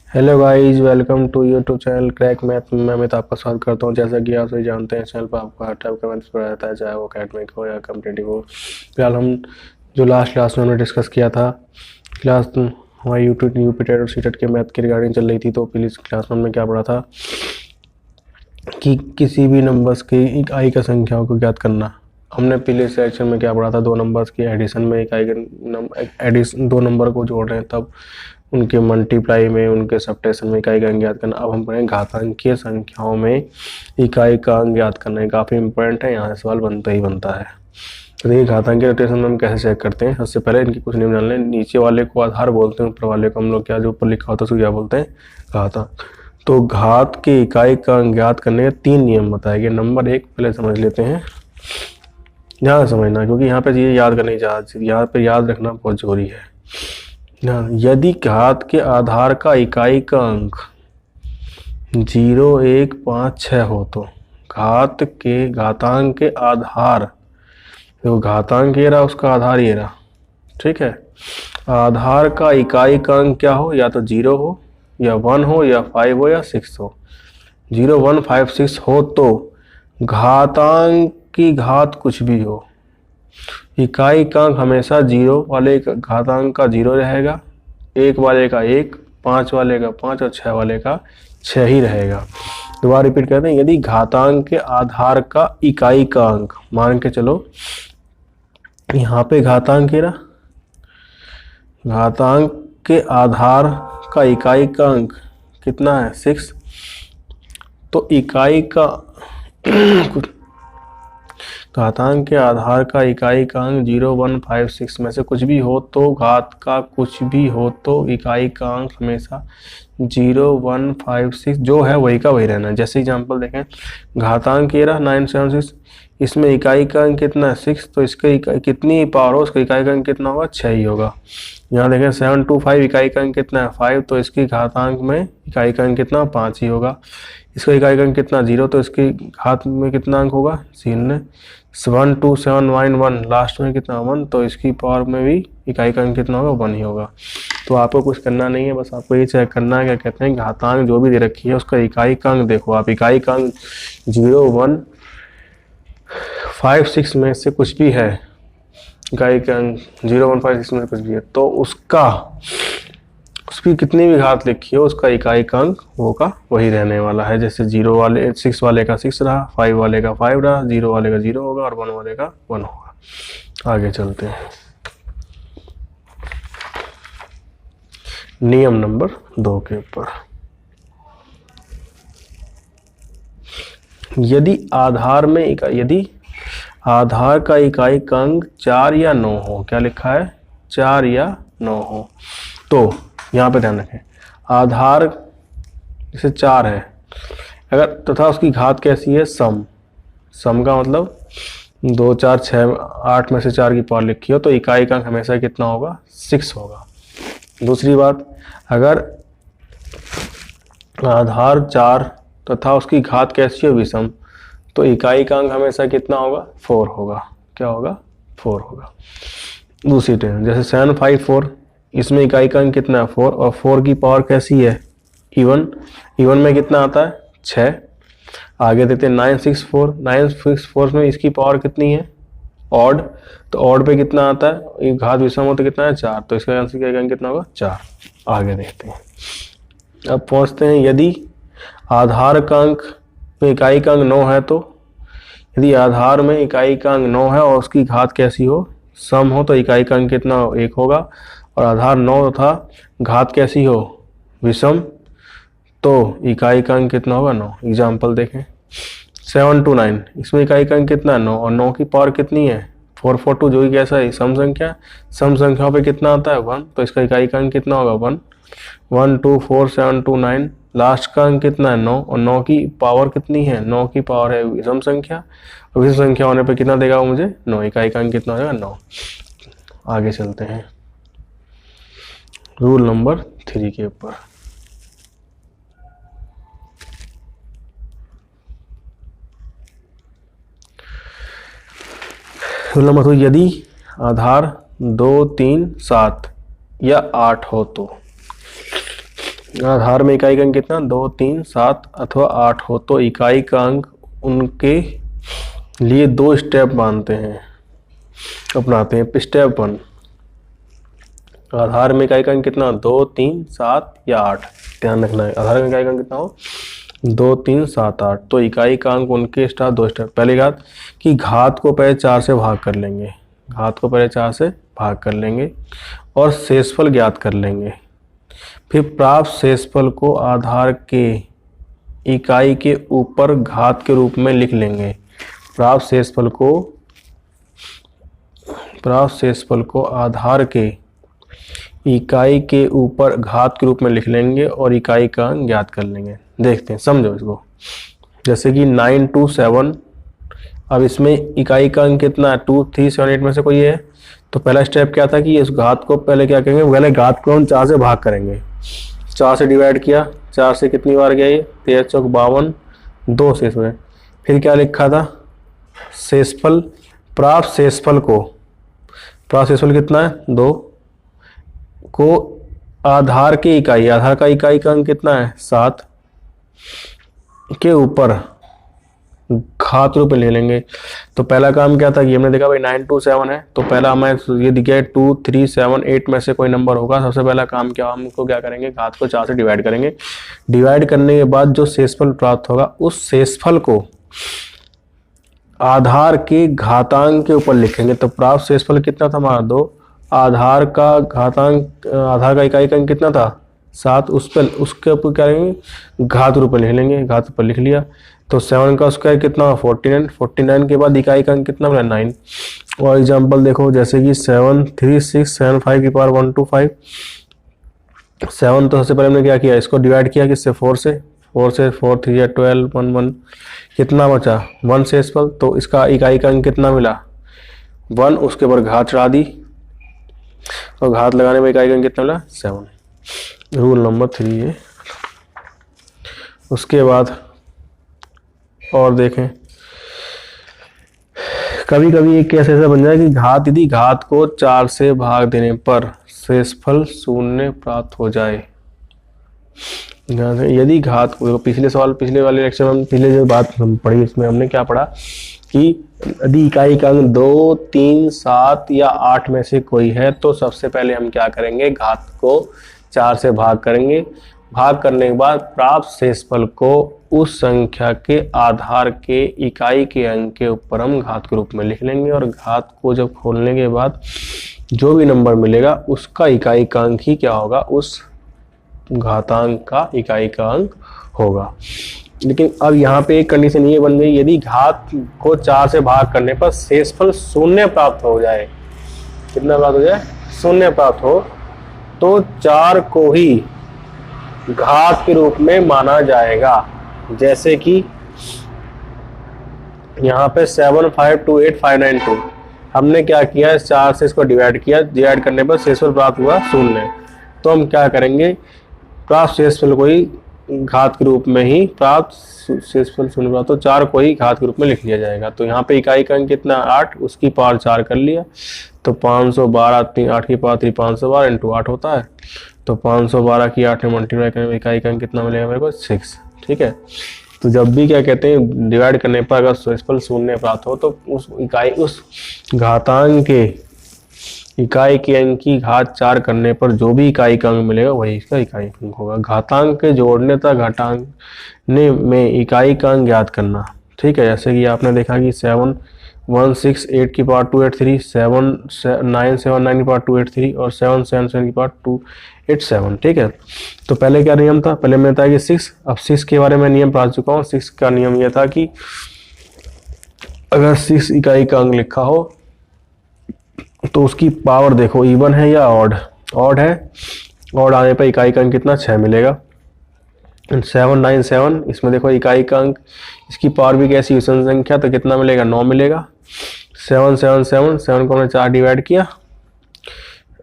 Hello guys, welcome to YouTube channel crack math में। मैं आपका स्वागत करता हूं। जैसा कि आप सभी जानते हैं, इस चैनल पर आपको हर टाइप का मैथ्स पढ़ाया जाता है, चाहे वो अकेडमिक हो या कॉम्पिटिटिव हो। फिलहाल हम जो लास्ट क्लास में हमने डिस्कस किया था, क्लास हमारी यूपीटेट और सीटेट के मैथ की रिगार्डिंग चल रही थी। तो प्लीज़ क्लास में हमने क्या पढ़ा था कि किसी भी नंबर्स की इकाई का संख्याओं को ज्ञात करना। हमने पिछले सेक्शन में क्या पढ़ा था, दो नंबर्स की एडिशन में इकाई एडिशन, दो नंबर को जोड़ रहे हैं तब उनके मल्टीप्लाई में, उनके सब्ट्रैक्शन में इकाई का अंक ज्ञात करना। अब हम पढ़ेंगे घातांकीय संख्याओं में इकाई का अंक ज्ञात करना। ये काफ़ी इंपॉर्टेंट है, यहाँ से सवाल बनता ही बनता है। तो देखिए, घातांकीय नोटेशन में हम कैसे चेक करते हैं। सबसे पहले इनकी कुछ नियम जान लें। नीचे वाले को आधार बोलते हैं, ऊपर वाले को हम लोग क्या, जो ऊपर लिखा होता है उसको क्या बोलते हैं, घातांक। तो घात की इकाई का अंक ज्ञात करने के 3 नियम बताए गए। नंबर 1 पहले समझ लेते हैं, ध्यान समझना, क्योंकि यहाँ पे चीज़ें याद करनी चाहिए, यहाँ पे याद रखना बहुत जरूरी है। यदि घात के आधार का इकाई का अंक 0, 1, 5, 6 हो तो घातांक के आधार, तो घातांक ये रहा, उसका आधार ये रहा, ठीक है। आधार का इकाई का अंक क्या हो, या तो 0 हो, या 1 हो, या 5 हो, या 6 हो। 0, 1, 5, 6 हो तो घातांक की घात कुछ भी हो, इकाई का अंक हमेशा 0 वाले घातांक का 0 रहेगा, 1 वाले का 1, 5 वाले का 5 और 6 वाले का 6 ही रहेगा। दोबारा रिपीट करते हैं, यदि घातांक के आधार का इकाई का अंक, मान के चलो यहाँ पे घातांक ये रहा, घातांक के आधार का इकाई का अंक कितना है, 6। तो इकाई का घातांक के आधार का इकाई का अंक 0, 1, 5, 6 में से कुछ भी हो तो घात का कुछ भी हो तो इकाई का अंक हमेशा 0, 1, 5, 6 जो है वही का वही रहना है। जैसे एग्जांपल देखें, घातांक ये रहा 976, इसमें इकाई का अंक कितना है, 6, तो इसके कितनी पावर हो, उसका इकाई का अंक कितना होगा, 6 ही होगा। यहाँ देखें 725, इकाई का अंक कितना है, 5, तो इसकी घातांक में इकाई का अंक कितना, 5 ही होगा। इसका इकाई का अंक कितना, 0, तो इसकी घात में कितना अंक होगा, 0। 1, 2, 7, 9, 1, लास्ट में कितना 1, तो इसकी पावर में भी इकाई का अंक कितना होगा, 1 ही होगा। तो आपको कुछ करना नहीं है, बस आपको ये चेक करना है, क्या कहते हैं, घातांक जो भी दे रखी है उसका इकाई का अंक देखो आप। इकाई का अंक 0, 1, 5, 6 में से कुछ भी है, इकाई का अंक 0, 1, 5, 6 में से कुछ भी है, तो उसकी कितनी भी घात लिखी हो उसका इकाई का अंक वो का वही रहने वाला है। जैसे 6 वाले का 6 रहा, 5 वाले का 5 रहा, 0 वाले का 0 होगा और 1 वाले का 1 होगा। आगे चलते हैं, नियम नंबर 2 के ऊपर। यदि आधार का इकाई का अंक 4 या 9 हो, क्या लिखा है, 4 या 9 हो, तो यहाँ पे ध्यान रखें, आधार जैसे 4 है अगर, तथा उसकी घात कैसी है, सम का मतलब 2, 4, 6, 8 में से 4 की पावर लिखी हो तो इकाई का अंक हमेशा कितना होगा, 6 होगा। दूसरी बात, अगर आधार 4 तथा उसकी घात कैसी हो, विषम, तो इकाई का अंक हमेशा कितना होगा, 4 होगा। क्या होगा, 4 होगा। दूसरी टर्म जैसे 754, इसमें इकाई का अंक कितना है, 4, और 4 की पावर कैसी है, इवन में कितना आता है, 6। आगे देते हैं 964 में इसकी पावर कितनी है, ऑड, तो ऑड पे कितना आता है, घात विषम हो तो कितना है, 4, तो इसका आंसर क्या कितना होगा, 4। आगे देखते हैं, अब पहुंचते हैं, यदि आधार का अंक में इकाई का अंक 9 है तो, यदि आधार में इकाई का अंक 9 है और उसकी घात कैसी हो, सम हो, तो इकाई का अंक कितना 1 होगा। और आधार 9 था, घात कैसी हो, विषम, तो इकाई का अंक कितना होगा, 9। एग्जाम्पल देखें, 729, इसमें इकाई का अंक कितना है, 9, और 9 की पावर कितनी है, 442, जो कि कैसा है, सम संख्याओं पे कितना आता है, 1, तो इसका इकाई का अंक कितना होगा, 1। 1, 2, 4, 7, 2, 9, लास्ट का अंक कितना है, 9, और 9 की पावर कितनी है, 9 की पावर है विषम संख्या, और विषम संख्या होने पे कितना देगा वो मुझे, 9, इकाई का अंक कितना हो जाएगा, 9। आगे चलते हैं रूल नंबर 3 के ऊपर। रूल नंबर 2, यदि आधार 2, 3, 7 या 8 हो तो, आधार में इकाई का अंक कितना 2, 3, 7 अथवा 8 हो तो इकाई का अंक उनके लिए 2 स्टेप मानते हैं, अपनाते हैं। स्टेप 1, आधार में इकाई का अंक कितना 2, 3, 7 या 8। ध्यान रखना है आधार में इकाई का अंक कितना हो 2, 3, 7, 8 तो इकाई का अंक उनके स्टार 2 स्टेप। पहली बात कि घात को पहले 4 से भाग कर लेंगे, घात को पहले 4 से भाग कर लेंगे और शेषफल ज्ञात कर लेंगे। फिर प्राप्त शेषफल को आधार के इकाई के ऊपर घात के रूप में लिख लेंगे। प्राप्त शेषफल को आधार के इकाई के ऊपर घात के रूप में लिख लेंगे और इकाई का अंक ज्ञात कर लेंगे। देखते हैं, समझो इसको। जैसे कि 9, 2, 7, अब इसमें इकाई का अंक कितना है 2, 3, 7, 8 में से कोई है। तो पहला स्टेप क्या था कि इस घात को पहले क्या करेंगे, पहले घात को हम 4 से भाग करेंगे। 4 से डिवाइड किया, 4 से कितनी बार गया ये 13 चौक 52, 2 शेष हुए। फिर क्या लिखा था शेषफल, प्राप्त शेषफल कितना है 2 को आधार की इकाई, आधार का इकाई का अंक कितना है 7 के ऊपर घात रूप में ले लेंगे। तो पहला काम क्या था कि हमने देखा भाई 9, 2, 7 है तो पहला हमें ये दिख गया 2, 3, 7, 8 में से कोई नंबर होगा। सबसे पहला काम क्या हमको क्या करेंगे, घात को 4 से डिवाइड करेंगे। डिवाइड करने के बाद जो शेषफल प्राप्त होगा उस शेषफल को आधार के घातांक के ऊपर लिखेंगे। तो प्राप्त शेषफल कितना था हमारा 2, आधार का घातांक, आधार का इकाई का अंक कितना था 7, उस पर उसके ऊपर क्या करेंगे घात रूप में लिख लेंगे। घात ऊपर लिख लिया तो 7 का स्क्वायर कितना 49, 49 के बाद इकाई का अंक कितना बना 9। और एग्जांपल देखो जैसे कि 7, 3, 6, 7, 5 की पावर 1, 2, 5। 7 तो सबसे पहले हमने क्या किया, इसको डिवाइड किया किससे 4 से, 4 3 या 12, 1 1 कितना बचा 1 शेषफल। तो इसका इकाई का अंक कितना मिला 1, उसके ऊपर घात चढ़ा दी और घात लगाने में इकाई का अंक कितना मिला 7। रूल नंबर 3 है। उसके बाद और देखें, कभी कभी एक केस ऐसा बन जाए कि यदि घात को 4 से भाग देने पर शेषफल 0 प्राप्त हो जाए। यदि घात को, पिछले वाले लेक्चर में पिछले जो बात हम पढ़ी उसमें हमने क्या पढ़ा कि यदि इकाई का अंक 2, 3, 7 या 8 में से कोई है तो सबसे पहले हम क्या करेंगे, घात को 4 से भाग करेंगे। भाग करने के बाद प्राप्त शेषफल को उस संख्या के आधार के इकाई के अंक के ऊपर हम घात के रूप में लिख लेंगे और घात को जब खोलने के बाद जो भी नंबर मिलेगा उसका इकाई का अंक ही क्या होगा, उस घातांक का इकाई का अंक होगा। लेकिन अब यहाँ पे एक कंडीशन ये बन गई, यदि घात को 4 से भाग करने पर शेषफल 0 प्राप्त हो जाए, कितना प्राप्त हो जाए 0 प्राप्त हो, तो 4 को ही घात के रूप में माना जाएगा। जैसे कि यहाँ पे 7, 5, 2, 8, 5, 9, 2 हमने क्या किया, 4 से इसको डिवाइड किया, डिवाइड करने पर शेषफल प्राप्त हुआ 0। तो हम क्या करेंगे, प्राप्त शेषफल को ही घात के रूप में ही प्राप्त शेषफल 0 प्राप्त, तो 4 को ही घात के रूप में लिख लिया जाएगा। तो यहाँ पे इकाई का अंक कितना 8, उसकी पावर 4 कर लिया तो 512, 8 की पावर 3 512 इंटू 8 होता है। तो 512 की 8 में मल्टीप्लाई करने में इकाई का अंक कितना मिलेगा मेरे को 6। ठीक है, तो जब भी क्या कहते हैं डिवाइड करने पर अगर शेषफल 0 प्राप्त हो तो उस घातांक के इकाई के अंक की घात 4 करने पर जो भी इकाई का अंक मिलेगा वही इसका इकाई अंक होगा। घातांक के जोड़ने तक घटाने में इकाई का अंक ज्ञात करना। ठीक है, जैसे कि आपने देखा कि 7, 1, 6, 8 की पावर 283, 7, 9, 7, 9 की पावर 283 और 7, 7, 7 की पावर 287। ठीक है, तो पहले क्या नियम था, पहले मैंने बताया कि 6, अब 6 के बारे में नियम पढ़ा चुका हूँ। 6 का नियम यह था कि अगर 6 इकाई का अंक लिखा हो तो उसकी पावर देखो इवन है या ऑड। ऑड है, ऑड आने पर इकाई का अंक कितना 6 मिलेगा। 7, 9, 7 इसमें देखो इकाई का अंक, इसकी पावर भी कैसी विषम संख्या तो कितना मिलेगा 9 मिलेगा। 7, 7, 7, 7 को हमने 4 डिवाइड किया,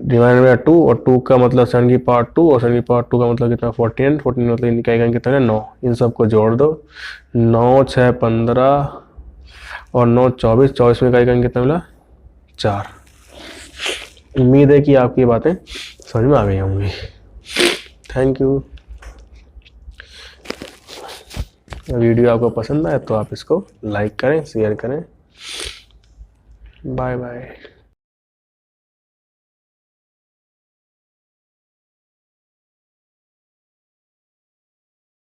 डिवाइड में 2 और 2 का मतलब 7 की पावर 2 और 7 की पावर 2 का मतलब कितना 14, 14 मतलब इकाई का अंक कितना है 9। इन सबको जोड़ दो, 9, 6, 15 और 9, 24, 24 में इकाई का अंक कितना मिला 4। उम्मीद है कि आपकी बातें समझ में आ गई होंगी। Thank you. वीडियो आपको पसंद आए तो आप इसको लाइक करें, शेयर करें। Bye bye.